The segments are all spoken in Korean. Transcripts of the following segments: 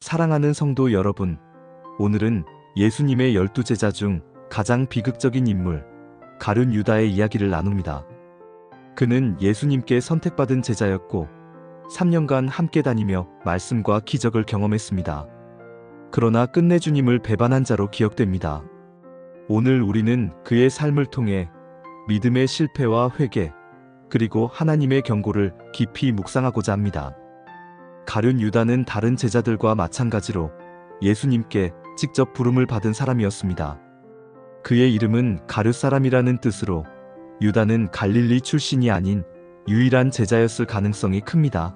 사랑하는 성도 여러분, 오늘은 예수님의 12제자 중 가장 비극적인 인물, 가룟 유다의 이야기를 나눕니다. 그는 예수님께 선택받은 제자였고 3년간 함께 다니며 말씀과 기적을 경험했습니다. 그러나 끝내 주님을 배반한 자로 기억됩니다. 오늘 우리는 그의 삶을 통해 믿음의 실패와 회개, 그리고 하나님의 경고를 깊이 묵상하고자 합니다. 가룟 유다는 다른 제자들과 마찬가지로 예수님께 직접 부름을 받은 사람이었습니다. 그의 이름은 가룟 사람이라는 뜻으로 유다는 갈릴리 출신이 아닌 유일한 제자였을 가능성이 큽니다.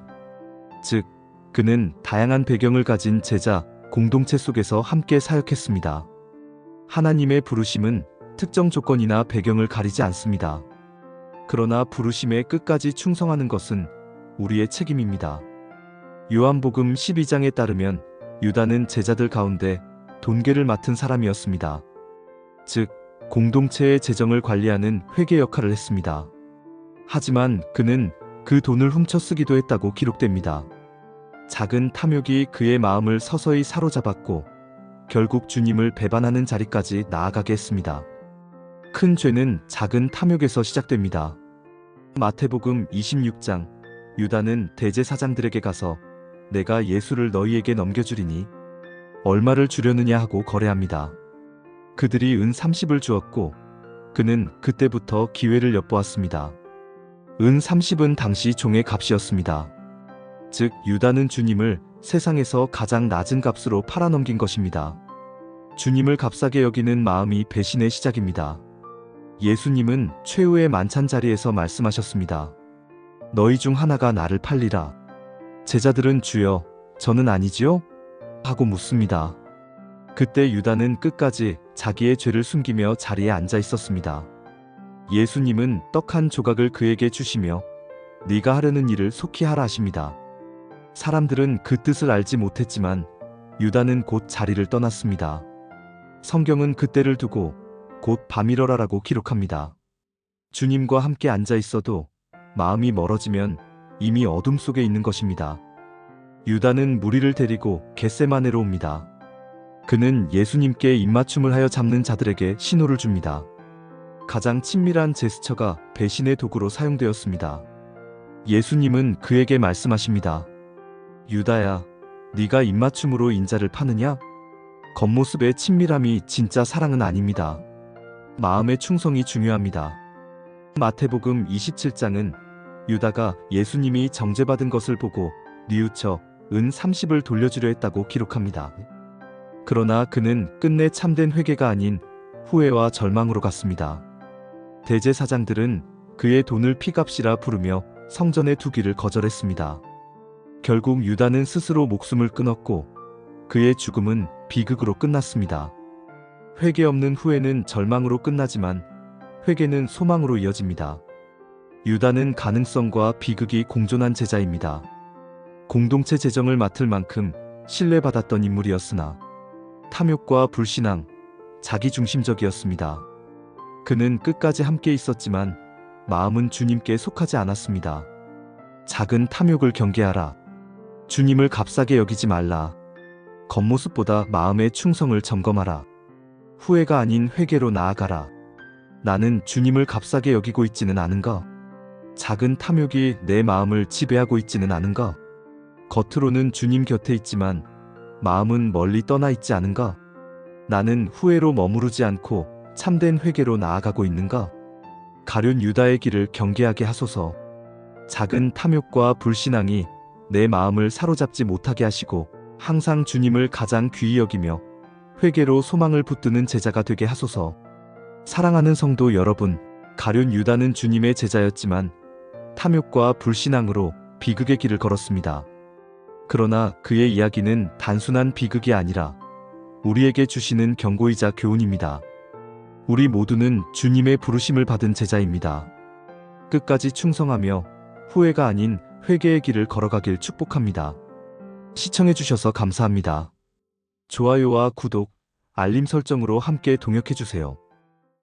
즉, 그는 다양한 배경을 가진 제자 공동체 속에서 함께 사역했습니다. 하나님의 부르심은 특정 조건이나 배경을 가리지 않습니다. 그러나 부르심에 끝까지 충성하는 것은 우리의 책임입니다. 요한복음 12장에 따르면 유다는 제자들 가운데 돈계를 맡은 사람이었습니다. 즉, 공동체의 재정을 관리하는 회계 역할을 했습니다. 하지만 그는 그 돈을 훔쳐 쓰기도 했다고 기록됩니다. 작은 탐욕이 그의 마음을 서서히 사로잡았고 결국 주님을 배반하는 자리까지 나아가게 했습니다. 큰 죄는 작은 탐욕에서 시작됩니다. 마태복음 26장, 유다는 대제사장들에게 가서 내가 예수를 너희에게 넘겨주리니 얼마를 주려느냐 하고 거래합니다. 그들이 은 30을 주었고 그는 그때부터 기회를 엿보았습니다. 은 30은 당시 종의 값이었습니다. 즉, 유다는 주님을 세상에서 가장 낮은 값으로 팔아넘긴 것입니다. 주님을 값싸게 여기는 마음이 배신의 시작입니다. 예수님은 최후의 만찬 자리에서 말씀하셨습니다. 너희 중 하나가 나를 팔리라. 제자들은 주여, 저는 아니지요? 하고 묻습니다. 그때 유다는 끝까지 자기의 죄를 숨기며 자리에 앉아 있었습니다. 예수님은 떡 한 조각을 그에게 주시며 네가 하려는 일을 속히 하라 하십니다. 사람들은 그 뜻을 알지 못했지만 유다는 곧 자리를 떠났습니다. 성경은 그때를 두고 곧 밤이러라라고 기록합니다. 주님과 함께 앉아 있어도 마음이 멀어지면 이미 어둠 속에 있는 것입니다. 유다는 무리를 데리고 겟세마네로 옵니다. 그는 예수님께 입맞춤을 하여 잡는 자들에게 신호를 줍니다. 가장 친밀한 제스처가 배신의 도구로 사용되었습니다. 예수님은 그에게 말씀하십니다. 유다야, 네가 입맞춤으로 인자를 파느냐? 겉모습의 친밀함이 진짜 사랑은 아닙니다. 마음의 충성이 중요합니다. 마태복음 27장은 유다가 예수님이 정죄받은 것을 보고 뉘우쳐 은 30을 돌려주려 했다고 기록합니다. 그러나 그는 끝내 참된 회개가 아닌 후회와 절망으로 갔습니다. 대제사장들은 그의 돈을 피값이라 부르며 성전에 두기를 거절했습니다. 결국 유다는 스스로 목숨을 끊었고 그의 죽음은 비극으로 끝났습니다. 회개 없는 후회는 절망으로 끝나지만 회개는 소망으로 이어집니다. 유다는 가능성과 비극이 공존한 제자입니다. 공동체 재정을 맡을 만큼 신뢰받았던 인물이었으나 탐욕과 불신앙, 자기중심적이었습니다. 그는 끝까지 함께 있었지만 마음은 주님께 속하지 않았습니다. 작은 탐욕을 경계하라. 주님을 값싸게 여기지 말라. 겉모습보다 마음의 충성을 점검하라. 후회가 아닌 회개로 나아가라. 나는 주님을 값싸게 여기고 있지는 않은가? 작은 탐욕이 내 마음을 지배하고 있지는 않은가? 겉으로는 주님 곁에 있지만 마음은 멀리 떠나 있지 않은가? 나는 후회로 머무르지 않고 참된 회개로 나아가고 있는가? 가룟 유다의 길을 경계하게 하소서. 작은 탐욕과 불신앙이 내 마음을 사로잡지 못하게 하시고 항상 주님을 가장 귀히 여기며 회개로 소망을 붙드는 제자가 되게 하소서. 사랑하는 성도 여러분, 가룟 유다는 주님의 제자였지만 탐욕과 불신앙으로 비극의 길을 걸었습니다. 그러나 그의 이야기는 단순한 비극이 아니라 우리에게 주시는 경고이자 교훈입니다. 우리 모두는 주님의 부르심을 받은 제자입니다. 끝까지 충성하며 후회가 아닌 회개의 길을 걸어가길 축복합니다. 시청해주셔서 감사합니다. 좋아요와 구독, 알림 설정으로 함께 동역해주세요.